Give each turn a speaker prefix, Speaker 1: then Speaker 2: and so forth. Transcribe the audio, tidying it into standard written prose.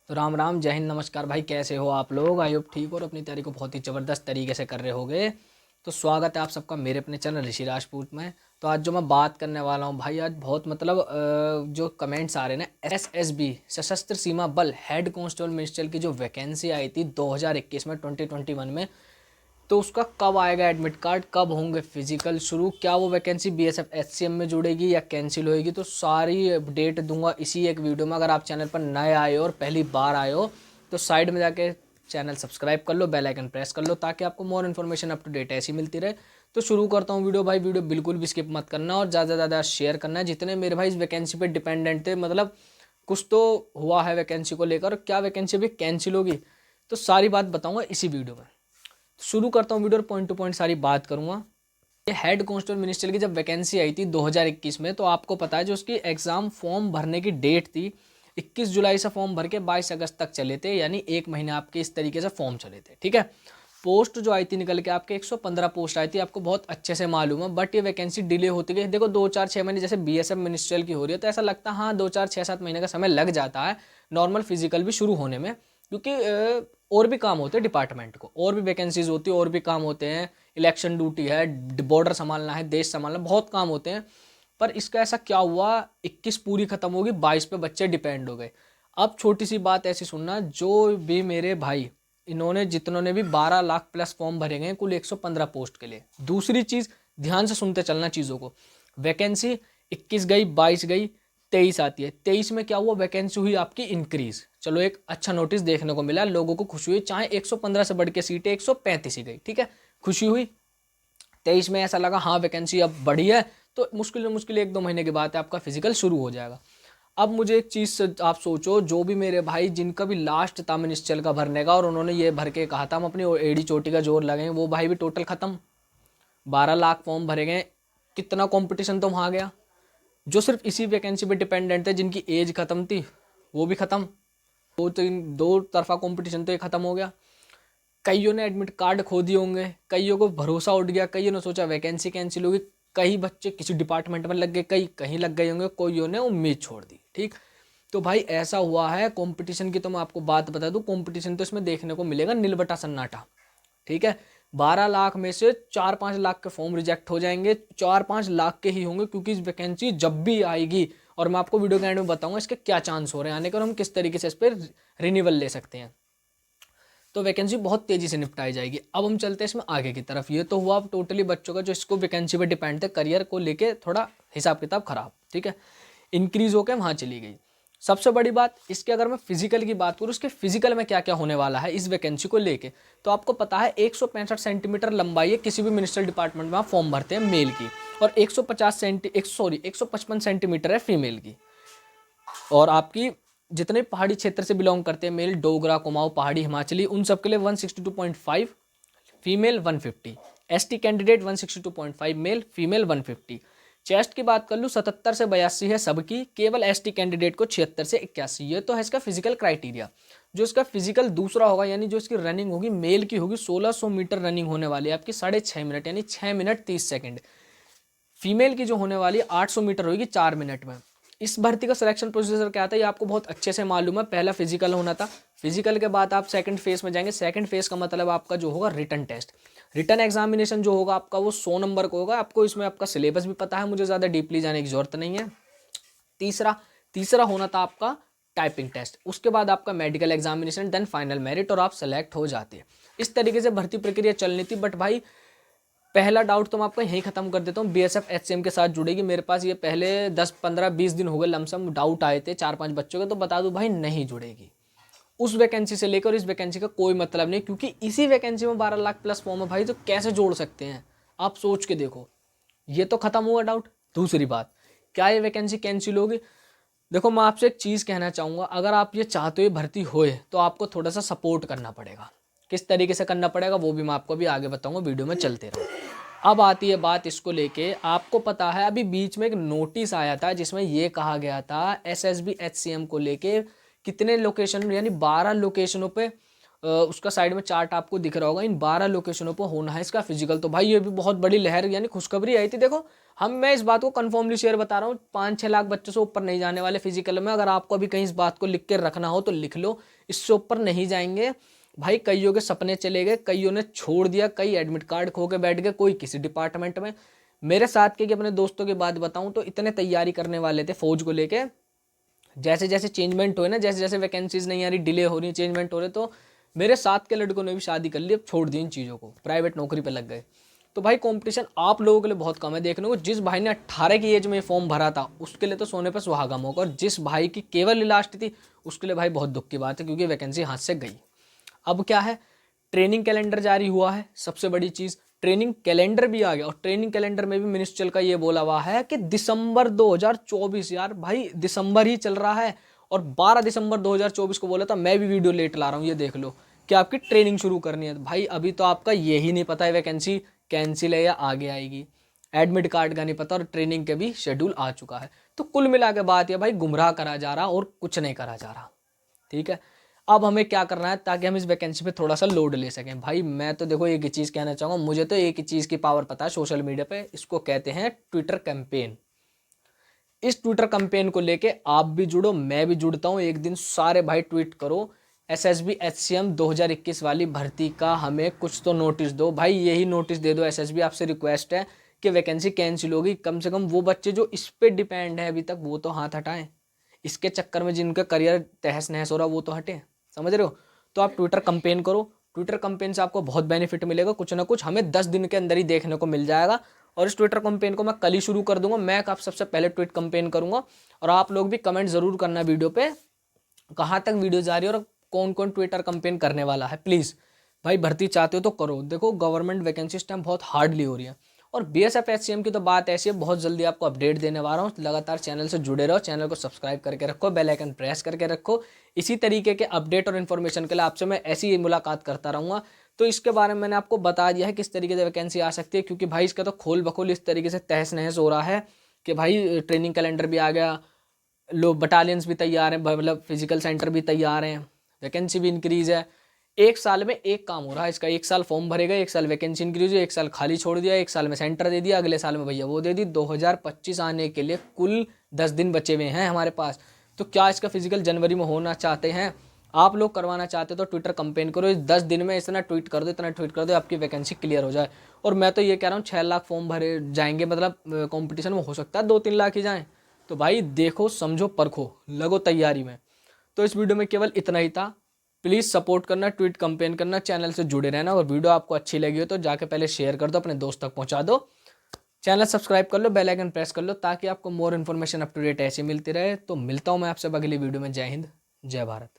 Speaker 1: तो राम राम, जय हिंद, नमस्कार भाई। कैसे हो आप लोग? आई होप ठीक हो और अपनी तैयारी को बहुत ही ज़बरदस्त तरीके से कर रहे होगे। तो स्वागत है आप सबका मेरे अपने चैनल ऋषि राजपूत में। तो आज जो मैं बात करने वाला हूँ भाई, आज बहुत मतलब जो कमेंट्स आ रहे हैं ना, एसएसबी सशस्त्र सीमा बल हेड कांस्टेबल मिनिस्टर की जो वैकेंसी आई थी 2021 में, 2021 में, तो उसका कब आएगा एडमिट कार्ड, कब होंगे फिजिकल शुरू, क्या वो वैकेंसी बीएसएफ एचसीएम में जुड़ेगी या कैंसिल होएगी, तो सारी अपडेट दूंगा इसी एक वीडियो में। अगर आप चैनल पर नए आए हो और पहली बार आए हो तो साइड में जाके चैनल सब्सक्राइब कर लो, बेल आइकन प्रेस कर लो ताकि आपको more information up to date ऐसी मिलती रहे। तो शुरू करता हूँ वीडियो भाई। वीडियो बिल्कुल भी स्किप मत करना और ज़्यादा से ज़्यादा शेयर करना है। जितने मेरे भाई इस वैकेंसी पे डिपेंडेंट थे, मतलब कुछ तो हुआ है वैकेंसी को लेकर, क्या वैकेंसी अभी कैंसिल होगी, तो सारी बात बताऊंगा इसी वीडियो में। शुरू करता हूँ वीडियो और पॉइंट टू पॉइंट सारी बात करूंगा। ये हेड कांस्टेबल मिनिस्टर की जब वैकेंसी आई थी 2021 में, तो आपको पता है जो उसकी एग्जाम फॉर्म भरने की डेट थी, 21 जुलाई से फॉर्म भर के 22 अगस्त तक चले थे, यानी एक महीने आपके इस तरीके से फॉर्म चले थे। ठीक है। पोस्ट जो आई थी निकल के आपके 115 पोस्ट आई थी, आपको बहुत अच्छे से मालूम है। बट ये वैकेंसी डिले होती गई। देखो 2 4 6 महीने जैसे बीएसएफ मिनिस्ट्रियल की हो रही है, तो ऐसा लगता है हाँ 2 4 6 7 महीने का समय लग जाता है नॉर्मल फिजिकल भी शुरू होने में, क्योंकि और भी काम होते हैं डिपार्टमेंट को, और भी वैकेंसीज होती है, और भी काम होते हैं। इलेक्शन ड्यूटी है, बॉर्डर संभालना है, देश संभालना, बहुत काम होते हैं। पर इसका ऐसा क्या हुआ, 21 पूरी खत्म होगी, 22 पे बच्चे डिपेंड हो गए। अब छोटी सी बात ऐसी सुनना, जो भी मेरे भाई इन्होंने जितनों ने भी 12 लाख प्लस फॉर्म भरे गए कुल 115 पोस्ट के लिए। दूसरी चीज, ध्यान से सुनते चलना चीजों को। वैकेंसी 21 गई, 22 गई, 23 आती है। 23 में क्या हुआ, वैकेंसी हुई आपकी इंक्रीज। चलो एक अच्छा नोटिस देखने को मिला, लोगों को खुशी हुई। चाहे 115 से बढ़ के सीटें 135 ही गई, ठीक है, खुशी हुई। 23 में ऐसा लगा हाँ वैकेंसी अब बढ़ी है, तो मुश्किल 1 2 महीने के बाद आपका फिजिकल शुरू हो जाएगा। अब मुझे एक चीज़ आप सोचो, जो भी मेरे भाई जिनका भी लास्ट था मिनिस्ट्रियल का भरने का और उन्होंने ये भर के कहा था हम अपनी एड़ी चोटी का जोर लगाएं, वो भाई भी टोटल खत्म। 12 लाख फॉर्म भरे गए, कितना कंपटीशन तो वहाँ गया। जो सिर्फ इसी वैकेंसी पे डिपेंडेंट थे, जिनकी एज खत्म थी, वो भी खत्म। दो तरफा कंपटीशन तो ये खत्म हो गया। कईयों ने एडमिट कार्ड खो दिए होंगे, कईयों को भरोसा उठ गया, कईयों ने सोचा वैकेंसी कैंसिल होगी, कई बच्चे किसी डिपार्टमेंट में लग गए, कई कहीं लग गए होंगे, कोईयों ने उम्मीद छोड़ दी। ठीक। तो भाई ऐसा हुआ है। कंपटीशन की तो मैं आपको बात बता दूं, कंपटीशन तो इसमें देखने को मिलेगा नीलबटा सन्नाटा। ठीक है। 12 लाख में से 4 5 लाख के फॉर्म रिजेक्ट हो जाएंगे, 4 5 लाख के ही होंगे, क्योंकि इस वैकेंसी जब भी आएगी, और मैं आपको वीडियो के एंड में बताऊंगा इसके क्या चांस हो रहे हैं आने के और हम किस तरीके से इस पर रिन्यूअल ले सकते हैं। तो वैकेंसी बहुत तेजी से निपटाई जाएगी। अब हम चलते हैं इसमें आगे की तरफ। ये तो हुआ अब टोटली बच्चों का जो इसको वैकेंसी पे डिपेंड थे, करियर को लेके थोड़ा हिसाब किताब खराब। ठीक है। इंक्रीज होकर वहाँ चली गई। सबसे बड़ी बात इसके, अगर मैं फिजिकल की बात करूँ, उसके फिजिकल में क्या क्या होने वाला है इस वैकेंसी को लेके, तो आपको पता है 165 सेंटीमीटर लंबाई है किसी भी मिनिस्ट्रियल डिपार्टमेंट में आप फॉर्म भरते हैं मेल की, और 155 सेंटीमीटर है फीमेल की। और आपकी जितने पहाड़ी क्षेत्र से बिलोंग करते हैं मेल, डोगरा, कुमाऊं, पहाड़ी, हिमाचली, उन सब के लिए 162.5, female 150। ST candidate 162.5 male, female 150। Chest की बात कर लूँ 77 से 82 है सबकी, केवल एसटी कैंडिडेट को 76 से 81। ये तो है इसका फिजिकल क्राइटेरिया। जो इसका फिजिकल दूसरा होगा, यानी जो इसकी रनिंग होगी, मेल की होगी 1600 मीटर रनिंग होने वाली है आपकी 6.5 मिनट, यानी 6 मिनट 30 सेकेंड। फीमेल की जो होने वाली है 800 मीटर होगी 4 मिनट में। इस भर्ती का सिलेक्शन प्रोसीजर क्या था ये आपको बहुत अच्छे से मालूम है। पहला फिजिकल होना था, फिजिकल के बाद आप सेकंड फेज में जाएंगे। सेकंड फेज का मतलब आपका जो होगा रिटन टेस्ट। रिटन एग्जामिनेशन जो होगा आपका वो 100 नंबर का होगा। आपको इसमें आपका सिलेबस भी पता है, मुझे ज़्यादा डीपली जाने की जरूरत नहीं है। तीसरा होना था आपका टाइपिंग टेस्ट। उसके बाद आपका medical examination, then final merit, और आप सेलेक्ट हो जाते हैं। इस तरीके से भर्ती प्रक्रिया चलनी थी। बट भाई पहला डाउट तो मैं आपको यहीं खत्म कर देता हूँ, बीएसएफ एचसीएम के साथ जुड़ेगी। मेरे पास ये पहले 10 15 20 दिन हो गए लमसम डाउट आए थे 4 5 बच्चों के, तो बता दूं भाई नहीं जुड़ेगी। उस वैकेंसी से लेकर इस वैकेंसी का कोई मतलब नहीं, क्योंकि इसी वैकेंसी में 12 लाख प्लस फॉर्म है भाई, तो कैसे जोड़ सकते हैं आप सोच के देखो। ये तो खत्म हुआ डाउट। दूसरी बात, क्या ये वैकेंसी कैंसिल होगी? देखो मैं आपसे एक चीज़ कहना चाहूँगा, अगर आप ये चाहते हो भर्ती होए तो आपको थोड़ा सा सपोर्ट करना पड़ेगा। किस तरीके से करना पड़ेगा वो भी मैं आपको अभी आगे बताऊँगा, वीडियो में चलते रहो। अब आती है बात इसको लेके, आपको पता है अभी बीच में एक नोटिस आया था जिसमें ये कहा गया था एसएसबी एचसीएम को लेके कितने लोकेशन, यानी 12 लोकेशनों पे, उसका साइड में चार्ट आपको दिख रहा होगा, इन 12 लोकेशनों पर होना है इसका फिजिकल। तो भाई ये भी बहुत बड़ी लहर यानी खुशखबरी आई थी। देखो मैं इस बात को कन्फर्मली शेयर बता रहा हूँ, 5 6 लाख बच्चों से ऊपर नहीं जाने वाले फिजिकल में। अगर आपको अभी कहीं इस बात को लिख के रखना हो तो लिख लो, इससे ऊपर नहीं जाएंगे भाई। कईयों के सपने चले गए, कईयों ने छोड़ दिया, कई एडमिट कार्ड खो के बैठ गए, कोई किसी डिपार्टमेंट में। मेरे साथ के अपने दोस्तों की बात बताऊं तो इतने तैयारी करने वाले थे फौज को लेके, जैसे जैसे चेंजमेंट हुए ना, जैसे जैसे वैकेंसीज नहीं आ रही, डिले हो रही, चेंजमेंट हो रहे, तो मेरे साथ के लड़कों ने भी शादी कर ली, अब छोड़ दी इन चीज़ों को, प्राइवेट नौकरी पे लग गए। तो भाई कंपटीशन आप लोगों के लिए बहुत कम है देखने को। जिस भाई ने 18 की एज में फॉर्म भरा था उसके लिए तो सोने पर सुहागा मौका, और जिस भाई की केवल लास्ट थी उसके लिए भाई बहुत दुख की बात है, क्योंकि वैकेंसी हाथ से गई। अब क्या है, ट्रेनिंग कैलेंडर जारी हुआ है, सबसे बड़ी चीज़ ट्रेनिंग कैलेंडर भी आ गया, और ट्रेनिंग कैलेंडर में भी मिनिस्ट्रियल का ये बोला हुआ है कि दिसंबर 2024, यार भाई दिसंबर ही चल रहा है, और 12 दिसंबर 2024 को बोला था। मैं भी वीडियो लेट ला रहा हूँ, ये देख लो कि आपकी ट्रेनिंग शुरू करनी है। भाई अभी तो आपका यही नहीं पता है वैकेंसी कैंसिल है या आगे आएगी, एडमिट कार्ड का नहीं पता, और ट्रेनिंग के भी शेड्यूल आ चुका है। तो कुल मिला के बात यह भाई, गुमराह करा जा रहा और कुछ नहीं करा जा रहा। ठीक है, अब हमें क्या करना है ताकि हम इस वैकेंसी पे थोड़ा सा लोड ले सकें। भाई मैं तो देखो एक ही चीज़ कहना चाहूँगा, मुझे तो एक ही चीज़ की पावर पता है सोशल मीडिया पे, इसको कहते हैं ट्विटर कैंपेन। इस ट्विटर कैंपेन को लेके आप भी जुड़ो, मैं भी जुड़ता हूँ। एक दिन सारे भाई ट्वीट करो, एसएसबी एचसीएम 2021 वाली भर्ती का हमें कुछ तो नोटिस दो भाई, यही नोटिस दे दो। एसएसबी आपसे रिक्वेस्ट है कि वैकेंसी कैंसिल होगी, कम से कम वो बच्चे जो इस पे डिपेंड है अभी तक वो तो हाथ हटाएं, इसके चक्कर में जिनका करियर तहस नहस हो रहा वो तो हटे, समझ रहे हो। तो आप ट्विटर कंपेन करो, ट्विटर कंपेन से आपको बहुत बेनिफिट मिलेगा, कुछ ना कुछ हमें 10 दिन के अंदर ही देखने को मिल जाएगा। और इस ट्विटर कंपेन को मैं कल ही शुरू कर दूंगा, मैं आप सबसे पहले ट्वीट कंपेन करूंगा। और आप लोग भी कमेंट जरूर करना वीडियो पे, कहाँ तक वीडियो जा रही है और कौन कौन ट्विटर कंपेन करने वाला है। प्लीज़ भाई भर्ती चाहते हो तो करो। देखो गवर्नमेंट वैकेंसी इस टाइम बहुत हार्डली हो रही है। और बीएसएफ एचसीएम की तो बात ऐसी है, बहुत जल्दी आपको अपडेट देने वाला हूँ। लगातार चैनल से जुड़े रहो, चैनल को सब्सक्राइब करके रखो, बेल आइकन प्रेस करके रखो। इसी तरीके के अपडेट और इन्फॉर्मेशन के लिए आपसे मैं ऐसी ही मुलाकात करता रहूँगा। तो इसके बारे में मैंने आपको बता दिया है किस तरीके से वैकेंसी आ सकती है, क्योंकि भाई इसका तो खोल बखोल इस तरीके से तहस नहस हो रहा है कि भाई ट्रेनिंग कैलेंडर भी आ गया, लोग बटालियंस भी तैयार हैं, मतलब फिजिकल सेंटर भी तैयार हैं, वैकेंसी भी इंक्रीज है। एक साल में एक काम हो रहा है इसका, एक साल फॉर्म भरेगा, एक साल वैकेंसी इंक्रीज हुई, एक साल खाली छोड़ दिया, एक साल में सेंटर दे दिया, अगले साल में भैया वो दे दी। 2025 आने के लिए कुल 10 दिन बचे हुए हैं हमारे पास। तो क्या इसका फिजिकल जनवरी में होना चाहते हैं आप लोग, करवाना चाहते हो तो ट्विटर कंपेन करो, इस 10 दिन में इतना ट्वीट कर दो, इतना ट्वीट कर दो, आपकी वैकेंसी क्लियर हो जाए। और मैं तो ये कह रहा हूँ 6 लाख फॉर्म भरे जाएंगे, मतलब कंपटीशन में हो सकता है 2-3 लाख ही जाएँ। तो भाई देखो समझो परखो, लगो तैयारी में। तो इस वीडियो में केवल इतना ही था। प्लीज़ सपोर्ट करना, ट्वीट कंपेन करना, चैनल से जुड़े रहना। और वीडियो आपको अच्छी लगी हो तो जाके पहले शेयर कर दो, अपने दोस्त तक पहुंचा दो, चैनल सब्सक्राइब कर लो, बेल आइकन प्रेस कर लो, ताकि आपको more information up to date ऐसी मिलती रहे। तो मिलता हूं मैं आपसे अगली वीडियो में। जय हिंद, जय भारत।